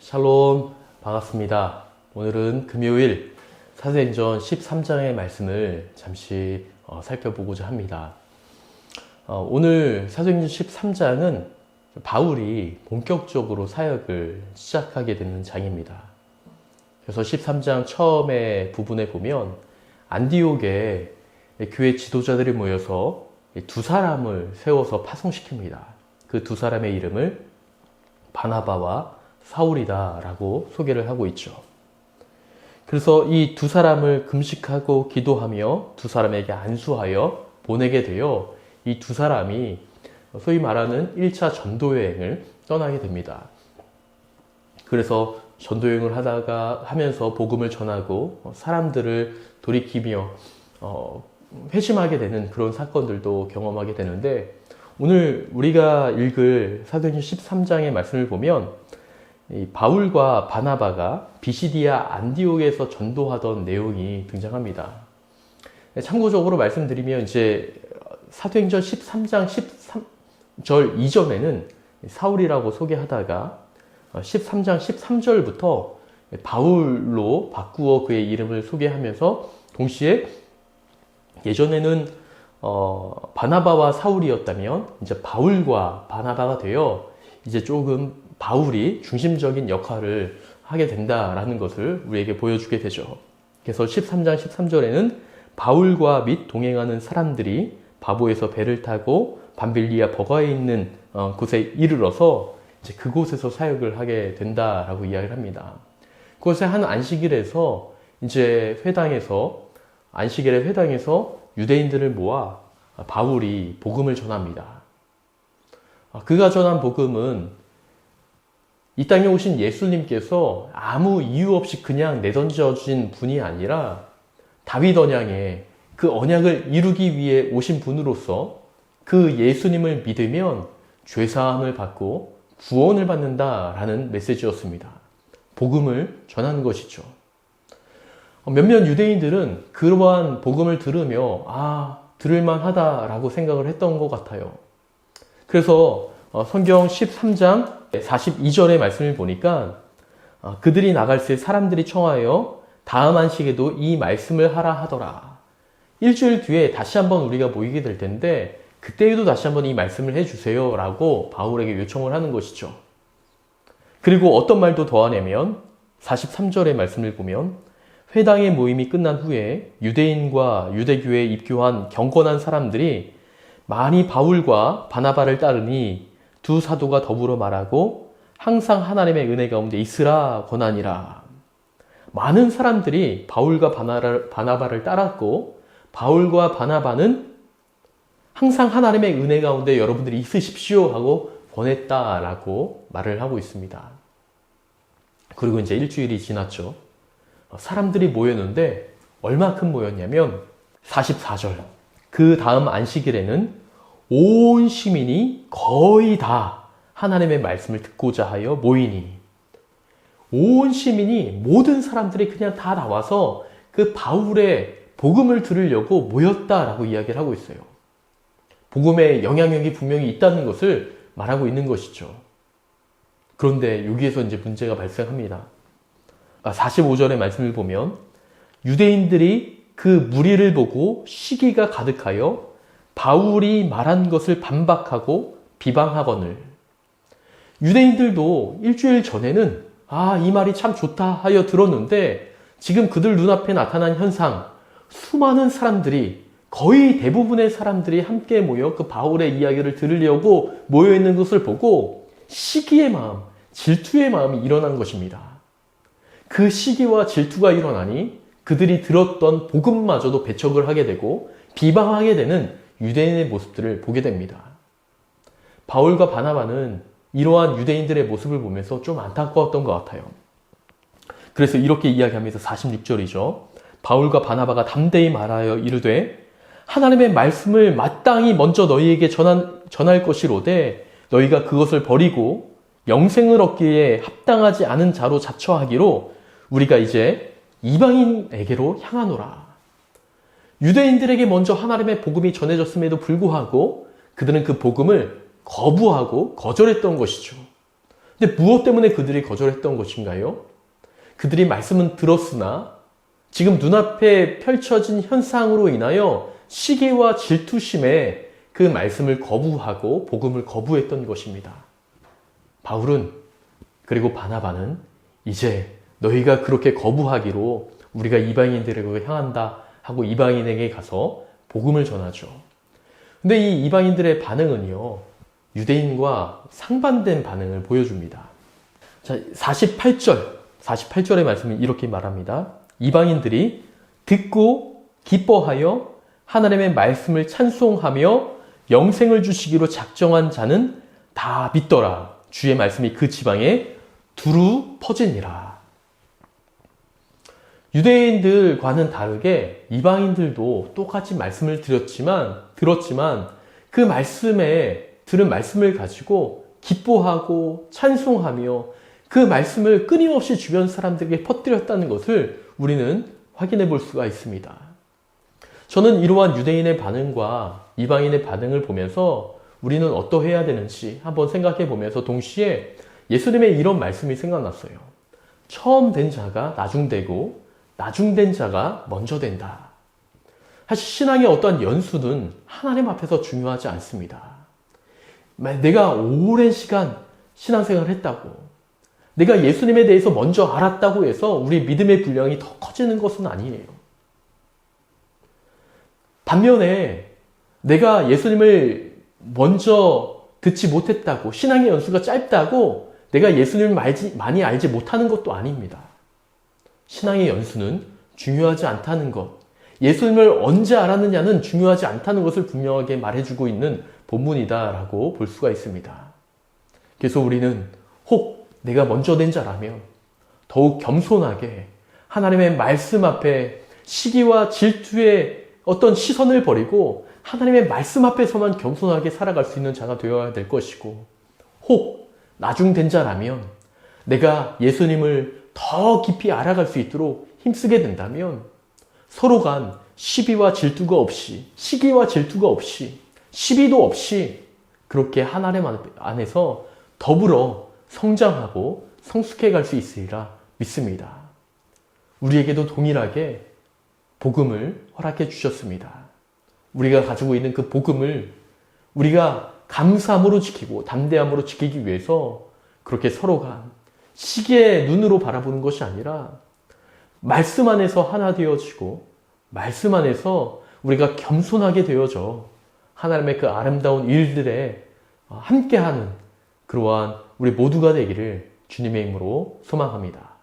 샬롬, 반갑습니다. 오늘은 금요일 사도행전 13장의 말씀을 잠시 살펴보고자 합니다. 오늘 사도행전 13장은 바울이 본격적으로 사역을 시작하게 되는 장입니다. 그래서 13장 처음에 부분에 보면 안디옥에 교회 지도자들이 모여서 두 사람을 세워서 파송시킵니다. 그 두 사람의 이름을 바나바와 사울이다 라고 소개를 하고 있죠. 그래서 이 두 사람을 금식하고 기도하며 두 사람에게 안수하여 보내게 되어 이 두 사람이 소위 말하는 1차 전도여행을 떠나게 됩니다. 그래서 전도여행을 하면서 복음을 전하고 사람들을 돌이키며 회심하게 되는 그런 사건들도 경험하게 되는데, 오늘 우리가 읽을 사도행전 13장의 말씀을 보면 이 바울과 바나바가 비시디아 안디옥에서 전도하던 내용이 등장합니다. 참고적으로 말씀드리면 이제 사도행전 13장 13절 이전에는 사울이라고 소개하다가 13장 13절부터 바울로 바꾸어 그의 이름을 소개하면서 동시에 예전에는 바나바와 사울이었다면 이제 바울과 바나바가 되어 이제 조금 바울이 중심적인 역할을 하게 된다라는 것을 우리에게 보여주게 되죠. 그래서 13장 13절에는 바울과 및 동행하는 사람들이 바보에서 배를 타고 밤빌리아 버가에 있는 곳에 이르러서 이제 그곳에서 사역을 하게 된다라고 이야기를 합니다. 그곳에 한 안식일에서 이제 안식일의 회당에서 유대인들을 모아 바울이 복음을 전합니다. 그가 전한 복음은 이 땅에 오신 예수님께서 아무 이유 없이 그냥 내던져진 분이 아니라 다윗 언약에 그 언약을 이루기 위해 오신 분으로서 그 예수님을 믿으면 죄사함을 받고 구원을 받는다라는 메시지였습니다. 복음을 전하는 것이죠. 몇몇 유대인들은 그러한 복음을 들으며 들을만하다라고 생각을 했던 것 같아요. 그래서 성경 13장 42절의 말씀을 보니까 그들이 나갈새 사람들이 청하여 다음 안식에도 이 말씀을 하라 하더라. 일주일 뒤에 다시 한번 우리가 모이게 될 텐데 그때에도 다시 한번 이 말씀을 해주세요 라고 바울에게 요청을 하는 것이죠. 그리고 어떤 말도 더하냐면 43절의 말씀을 보면 회당의 모임이 끝난 후에 유대인과 유대교에 입교한 경건한 사람들이 많이 바울과 바나바를 따르니 두 사도가 더불어 말하고 항상 하나님의 은혜 가운데 있으라 권하니라. 많은 사람들이 바울과 바나바를 따랐고 바울과 바나바는 항상 하나님의 은혜 가운데 여러분들이 있으십시오 하고 권했다라고 말을 하고 있습니다. 그리고 이제 일주일이 지났죠. 사람들이 모였는데 얼마큼 모였냐면 44절. 그 다음 안식일에는 온 시민이 거의 다 하나님의 말씀을 듣고자 하여 모이니, 온 시민이 모든 사람들이 그냥 다 나와서 그 바울의 복음을 들으려고 모였다라고 이야기를 하고 있어요. 복음의 영향력이 분명히 있다는 것을 말하고 있는 것이죠. 그런데 여기에서 이제 문제가 발생합니다. 45절의 말씀을 보면 유대인들이 그 무리를 보고 시기가 가득하여 바울이 말한 것을 반박하고 비방하거늘. 유대인들도 일주일 전에는 이 말이 참 좋다 하여 들었는데 지금 그들 눈앞에 나타난 현상, 수많은 사람들이, 거의 대부분의 사람들이 함께 모여 그 바울의 이야기를 들으려고 모여있는 것을 보고 시기의 마음, 질투의 마음이 일어난 것입니다. 그 시기와 질투가 일어나니 그들이 들었던 복음마저도 배척을 하게 되고 비방하게 되는 유대인의 모습들을 보게 됩니다. 바울과 바나바는 이러한 유대인들의 모습을 보면서 좀 안타까웠던 것 같아요. 그래서 이렇게 이야기하면서 46절이죠. 바울과 바나바가 담대히 말하여 이르되 하나님의 말씀을 마땅히 먼저 너희에게 전할 것이로되 너희가 그것을 버리고 영생을 얻기에 합당하지 않은 자로 자처하기로 우리가 이제 이방인에게로 향하노라. 유대인들에게 먼저 하나님의 복음이 전해졌음에도 불구하고 그들은 그 복음을 거부하고 거절했던 것이죠. 근데 무엇 때문에 그들이 거절했던 것인가요? 그들이 말씀은 들었으나 지금 눈앞에 펼쳐진 현상으로 인하여 시기와 질투심에 그 말씀을 거부하고 복음을 거부했던 것입니다. 바울은 그리고 바나바는 이제 너희가 그렇게 거부하기로 우리가 이방인들에게 향한다 하고 이방인에게 가서 복음을 전하죠. 근데 이 이방인들의 반응은요, 유대인과 상반된 반응을 보여줍니다. 자, 48절의 말씀은 이렇게 말합니다. 이방인들이 듣고 기뻐하여 하나님의 말씀을 찬송하며 영생을 주시기로 작정한 자는 다 믿더라. 주의 말씀이 그 지방에 두루 퍼지니라. 유대인들과는 다르게 이방인들도 똑같이 말씀을 들었지만 그 들은 말씀을 가지고 기뻐하고 찬송하며 그 말씀을 끊임없이 주변 사람들에게 퍼뜨렸다는 것을 우리는 확인해 볼 수가 있습니다. 저는 이러한 유대인의 반응과 이방인의 반응을 보면서 우리는 어떠해야 되는지 한번 생각해 보면서 동시에 예수님의 이런 말씀이 생각났어요. 처음 된 자가 나중되고 나중된 자가 먼저 된다. 사실 신앙의 어떠한 연수는 하나님 앞에서 중요하지 않습니다. 내가 오랜 시간 신앙생활을 했다고, 내가 예수님에 대해서 먼저 알았다고 해서 우리 믿음의 분량이 더 커지는 것은 아니에요. 반면에 내가 예수님을 먼저 듣지 못했다고, 신앙의 연수가 짧다고 내가 예수님을 많이 알지 못하는 것도 아닙니다. 신앙의 연수는 중요하지 않다는 것, 예수님을 언제 알았느냐는 중요하지 않다는 것을 분명하게 말해주고 있는 본문이다라고 볼 수가 있습니다. 그래서 우리는 혹 내가 먼저 된 자라면 더욱 겸손하게 하나님의 말씀 앞에 시기와 질투의 어떤 시선을 버리고 하나님의 말씀 앞에서만 겸손하게 살아갈 수 있는 자가 되어야 될 것이고, 혹 나중된 자라면 내가 예수님을 더 깊이 알아갈 수 있도록 힘쓰게 된다면 서로 간 시기와 질투가 없이 시비도 없이 그렇게 하나님 안에서 더불어 성장하고 성숙해 갈 수 있으리라 믿습니다. 우리에게도 동일하게 복음을 허락해 주셨습니다. 우리가 가지고 있는 그 복음을 우리가 감사함으로 지키고 담대함으로 지키기 위해서 그렇게 서로가 시기의 눈으로 바라보는 것이 아니라 말씀 안에서 하나 되어지고 말씀 안에서 우리가 겸손하게 되어져 하나님의 그 아름다운 일들에 함께하는 그러한 우리 모두가 되기를 주님의 이름으로 소망합니다.